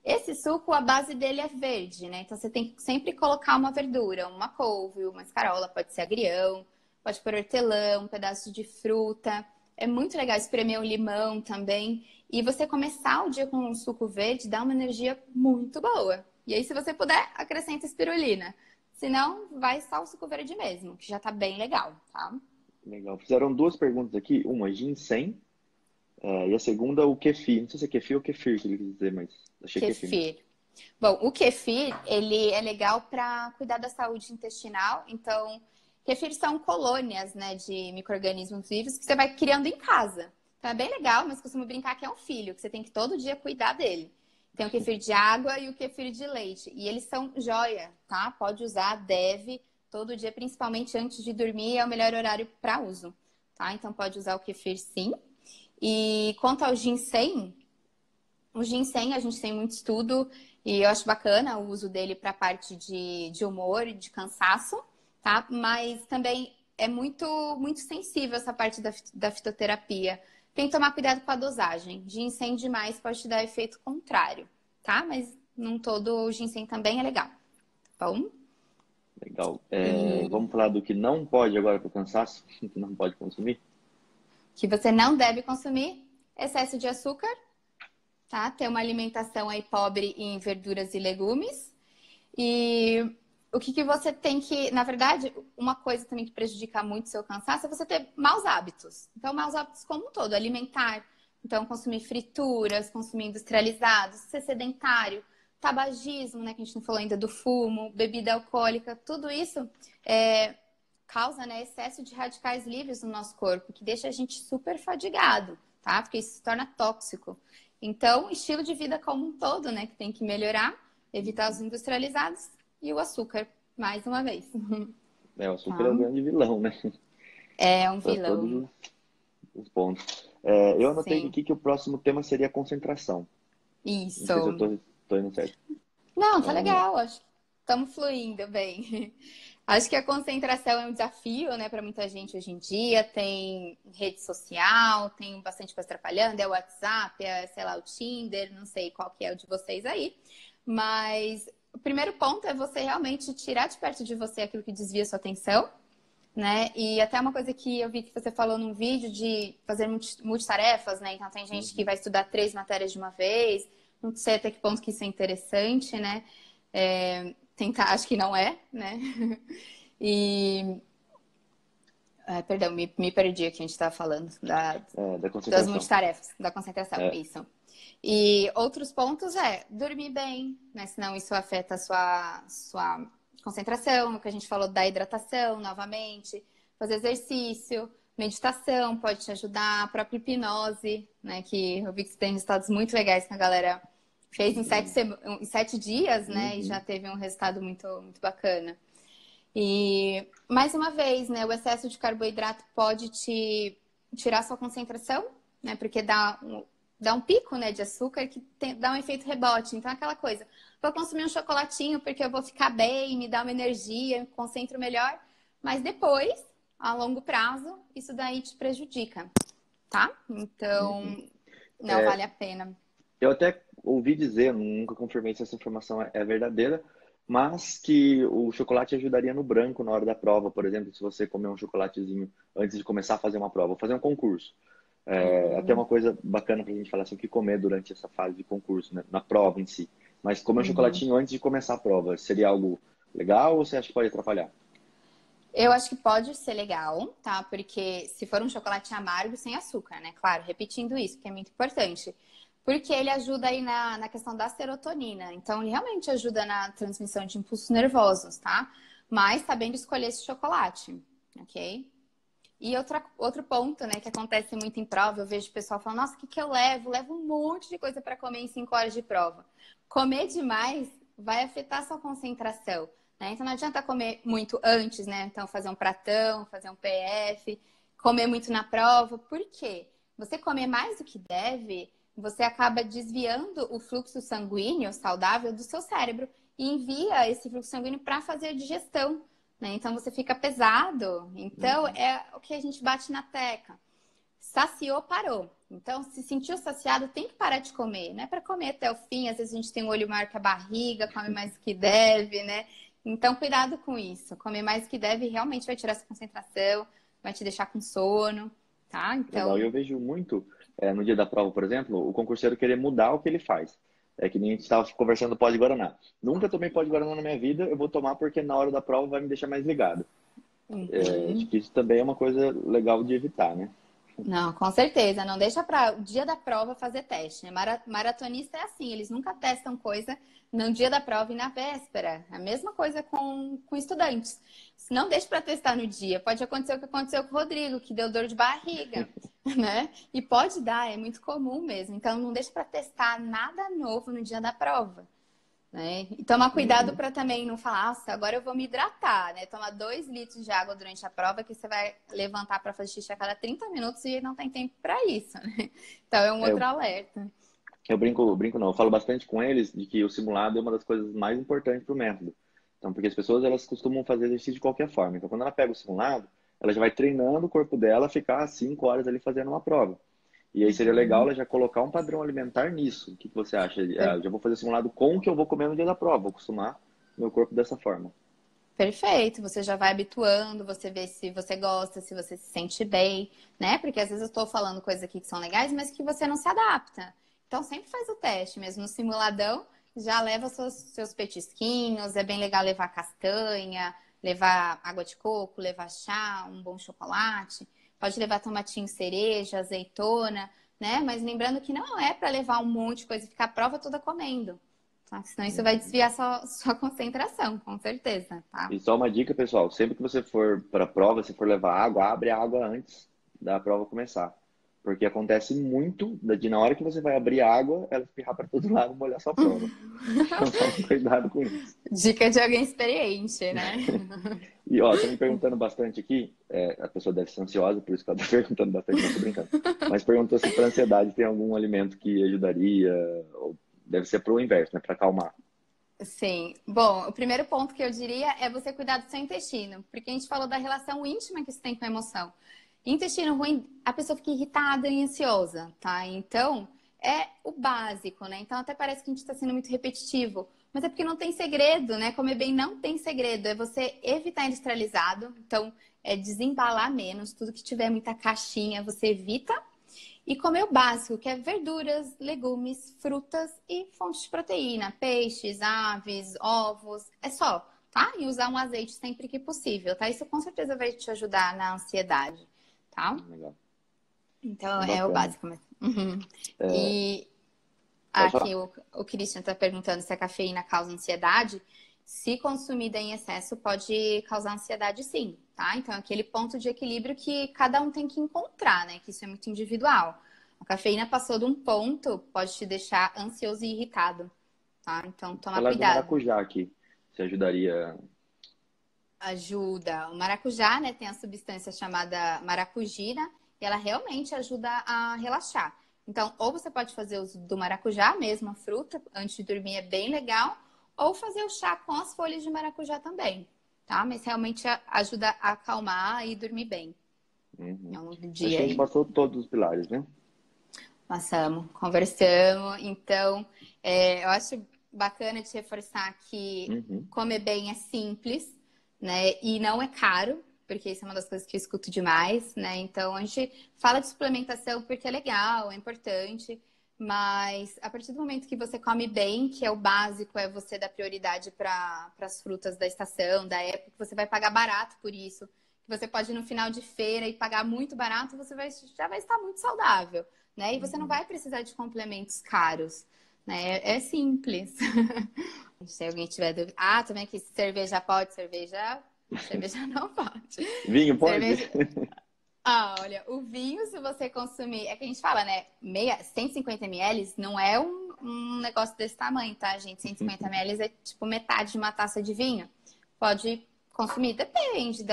Esse suco, a base dele é verde, né? Então, você tem que sempre colocar uma verdura, uma couve, uma escarola, pode ser agrião, pode pôr hortelã, um pedaço de fruta. É muito legal espremer um limão também. E você começar o dia com um suco verde dá uma energia muito boa. E aí, se você puder, acrescenta espirulina. Se não, vai só o suco verde mesmo, que já tá bem legal, tá? Legal. Fizeram duas perguntas aqui. Uma, ginseng. E a segunda, o kefir. Não sei se é kefir ou kefir que ele quis dizer, mas achei kefir. Kefir. Bom, o kefir, ele é legal para cuidar da saúde intestinal. Então, kefir são colônias, né, de micro-organismos vivos que você vai criando em casa. Então, é bem legal, mas costumo brincar que é um filho, que você tem que todo dia cuidar dele. Tem o kefir de água e o kefir de leite. E eles são joia, tá? Pode usar, deve, todo dia, principalmente antes de dormir, é o melhor horário para uso, tá? Então, pode usar o kefir, sim. E quanto ao ginseng, o ginseng, a gente tem muito estudo e eu acho bacana o uso dele para a parte de humor e de cansaço, tá? Mas também é muito, muito sensível essa parte da fitoterapia. Tem que tomar cuidado com a dosagem. Ginseng demais pode te dar efeito contrário, tá? Mas num todo, o ginseng também é legal. Tá bom? Legal. Vamos falar do que não pode agora para o cansaço, que não pode consumir? Que você não deve consumir excesso de açúcar, tá? Ter uma alimentação aí pobre em verduras e legumes. E o que você tem que... Na verdade, uma coisa também que prejudica muito o seu cansaço é você ter maus hábitos. Então, maus hábitos como um todo, alimentar. Então, consumir frituras, consumir industrializados, ser sedentário, tabagismo, né? Que a gente não falou ainda do fumo, bebida alcoólica. Tudo isso causa, né, excesso de radicais livres no nosso corpo, que deixa a gente super fadigado, tá? Porque isso se torna tóxico. Então, estilo de vida como um todo, né? Que tem que melhorar, evitar os industrializados e o açúcar mais uma vez. O açúcar é o grande vilão, né? É um Para vilão. todos os pontos. Eu anotei Sim. aqui que o próximo tema seria concentração. Não sei se eu Isso. tô indo certo. Não, tá Então, vamos lá. legal. Acho que estamos fluindo bem. Acho que a concentração é um desafio, né, para muita gente hoje em dia. Tem rede social, tem bastante coisa atrapalhando, é o WhatsApp, é, sei lá, o Tinder, não sei qual que é o de vocês aí. Mas o primeiro ponto é você realmente tirar de perto de você aquilo que desvia sua atenção, né? E até uma coisa que eu vi que você falou num vídeo de fazer multitarefas, né? Então tem gente que vai estudar 3 matérias de uma vez. Não sei até que ponto que isso é interessante, né? Tentar, acho que não é, né? E perdão, me perdi aqui, a gente estava falando Da das concentração. multitarefas, da concentração, É, isso. E outros pontos dormir bem, né? Senão isso afeta a sua concentração, o que a gente falou da hidratação, novamente, fazer exercício, meditação pode te ajudar, a própria hipnose, né? Que eu vi que tem resultados muito legais que a galera fez em 7 dias, né? E já teve um resultado muito, muito bacana. E, mais uma vez, né, o excesso de carboidrato pode te tirar sua concentração, né, porque dá um pico, né, de açúcar que dá um efeito rebote. Então, é aquela coisa, vou consumir um chocolatinho porque eu vou ficar bem, me dá uma energia, me concentro melhor, mas depois, a longo prazo, isso daí te prejudica, tá? Então, não vale a pena. eu até ouvi dizer, nunca confirmei se essa informação é verdadeira, mas que o chocolate ajudaria no branco na hora da prova, por exemplo, se você comer um chocolatezinho antes de começar a fazer uma prova, ou fazer um concurso. Até uma coisa bacana pra gente falar assim, o que comer durante essa fase de concurso, né, na prova em si. Mas comer um chocolatinho antes de começar a prova, seria algo legal ou você acha que pode atrapalhar? Eu acho que pode ser legal, tá? Porque se for um chocolate amargo, sem açúcar, né? Claro, repetindo isso, que é muito importante. Porque ele ajuda aí na questão da serotonina. Então, ele realmente ajuda na transmissão de impulsos nervosos, tá? Mas sabendo escolher esse chocolate, ok? E outro ponto, né, que acontece muito em prova, eu vejo o pessoal falando, nossa, o que eu levo? Levo um monte de coisa para comer em 5 horas de prova. Comer demais vai afetar a sua concentração, né? Então não adianta comer muito antes, né? Então fazer um pratão, fazer um PF, comer muito na prova. Por quê? Você comer mais do que deve, você acaba desviando o fluxo sanguíneo saudável do seu cérebro e envia esse fluxo sanguíneo para fazer a digestão, né? Então você fica pesado. Então é o que a gente bate na tecla. Saciou, parou. Então, se sentiu saciado, tem que parar de comer. Não é para comer até o fim. Às vezes a gente tem o olho maior que a barriga, come mais do que deve, né? Então, cuidado com isso. Comer mais do que deve realmente vai tirar essa concentração, vai te deixar com sono, tá? Legal, e Então, eu vejo muito, no dia da prova, por exemplo, o concurseiro querer mudar o que ele faz. É que nem a gente estava conversando pó de Guaraná. Nunca tomei pó de Guaraná na minha vida, eu vou tomar porque na hora da prova vai me deixar mais ligado. Acho que isso também é uma coisa legal de evitar, né? não, com certeza. Não deixa para o dia da prova fazer teste, né? Maratonista é assim, eles nunca testam coisa no dia da prova e na véspera. A mesma coisa com estudantes. Não deixa para testar no dia. Pode acontecer o que aconteceu com o Rodrigo, que deu dor de barriga, né? E pode dar, é muito comum mesmo. Então, não deixa para testar nada novo no dia da prova. Né? E tomar cuidado para também não falar, nossa, agora eu vou me hidratar, né? Tomar 2 litros de água durante a prova, que você vai levantar para fazer xixi a cada 30 minutos e não tem tempo para isso, né? Então é um É, outro alerta. eu brinco não, eu falo bastante com eles de que o simulado é uma das coisas mais importantes para o método. Então, porque as pessoas elas costumam fazer exercício de qualquer forma. Então, quando ela pega o simulado, ela já vai treinando o corpo dela a ficar 5 horas ali fazendo uma prova. E aí seria legal ela já colocar um padrão alimentar nisso. O que você acha? Já vou fazer simulado com o que eu vou comer no dia da prova, vou acostumar meu corpo dessa forma. Perfeito, você já vai habituando, você vê se você gosta, se você se sente bem, né? Porque às vezes eu estou falando coisas aqui que são legais, mas que você não se adapta. Então sempre faz o teste, mesmo no simuladão, já leva seus petisquinhos, é bem legal levar castanha, levar água de coco, levar chá, um bom chocolate, pode levar tomatinho cereja, azeitona, né? Mas lembrando que não é para levar um monte de coisa e ficar a prova toda comendo. Tá? Senão isso vai desviar sua concentração, com certeza, tá? E só uma dica, pessoal, sempre que você for para a prova, se for levar água, abre a água antes da prova começar. Porque acontece muito de na hora que você vai abrir a água, ela espirrar para todo lado e molhar sua prova. Então tome cuidado com isso. Dica de alguém experiente, né? E ó, estão me perguntando bastante aqui, a pessoa deve ser ansiosa, por isso que ela está perguntando bastante, não tô brincando. Mas perguntou se para ansiedade tem algum alimento que ajudaria, ou deve ser para o inverso, né? Para acalmar. Sim. Bom, o primeiro ponto que eu diria é você cuidar do seu intestino, porque a gente falou da relação íntima que você tem com a emoção. Intestino ruim, a pessoa fica irritada e ansiosa, tá? Então, é o básico, né? Então, até parece que a gente está sendo muito repetitivo, mas é porque não tem segredo, né? Comer bem não tem segredo, é você evitar industrializado, então, é desembalar menos, tudo que tiver muita caixinha você evita. E comer o básico, que é verduras, legumes, frutas e fontes de proteína, peixes, aves, ovos, é só, tá? E usar um azeite sempre que possível, tá? Isso com certeza vai te ajudar na ansiedade, tá? Legal. Então é o Bacana. básico mesmo. Uhum. É, E pode aqui falar. o Christian tá perguntando se a cafeína causa ansiedade. Se consumida em excesso, pode causar ansiedade sim, tá? Então, é aquele ponto de equilíbrio que cada um tem que encontrar, né? Que isso é muito individual. A cafeína passou de um ponto, pode te deixar ansioso e irritado, tá? Então, toma Falar do cuidado. maracujá aqui, se ajudaria. Ajuda. O maracujá, né, tem a substância chamada maracugina e ela realmente ajuda a relaxar. Então, ou você pode fazer uso do maracujá mesmo, a fruta, antes de dormir é bem legal, ou fazer o chá com as folhas de maracujá também, tá? Mas realmente ajuda a acalmar e dormir bem Uhum. ao longo do Acho dia que a gente aí. passou todos os pilares, né? Passamos, conversamos. Então, eu acho bacana de reforçar que Uhum. comer bem é simples, né? E não é caro, porque isso é uma das coisas que eu escuto demais, né? Então, a gente fala de suplementação porque é legal, é importante, mas a partir do momento que você come bem, que é o básico, é você dar prioridade para as frutas da estação, da época, que você vai pagar barato por isso. Que você pode ir no final de feira e pagar muito barato, você já vai estar muito saudável, né? E você não Uhum. vai precisar de complementos caros, né? É simples. Se alguém tiver dúvida. Ah, também aqui, cerveja pode, cerveja não pode. Vinho pode? Cerveja. Ah, olha, o vinho, se você consumir, é que a gente fala, né? 150 ml não é um negócio desse tamanho, tá, gente? 150 ml é tipo metade de uma taça de vinho. Pode consumir, depende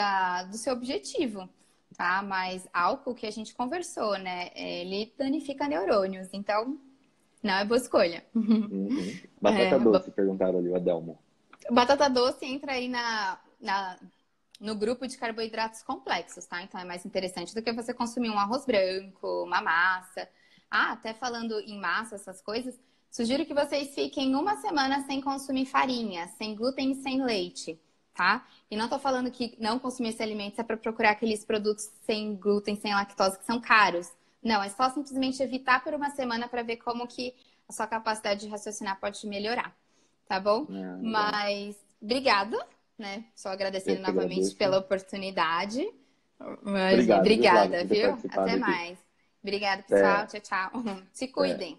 do seu objetivo, tá? Mas álcool que a gente conversou, né? Ele danifica neurônios, então não é boa escolha. Uhum. Batata É, doce, perguntaram ali, o Adelmo. batata doce entra aí no grupo de carboidratos complexos, tá? Então é mais interessante do que você consumir um arroz branco, uma massa. Ah, até falando em massa, essas coisas, sugiro que vocês fiquem uma semana sem consumir farinha, sem glúten e sem leite, tá? E não tô falando que não consumir esses alimentos é para procurar aqueles produtos sem glúten, sem lactose que são caros. Não, é só simplesmente evitar por uma semana para ver como que a sua capacidade de raciocinar pode melhorar, tá bom? Ah, legal. Mas obrigada, né? Só Eu agradecendo que novamente agradeço. pela oportunidade. Mas Obrigado, viu, Flávia, obrigada, por ter viu? Até participado aqui. mais. Obrigada, pessoal. Até, Tchau, tchau. Se até. cuidem.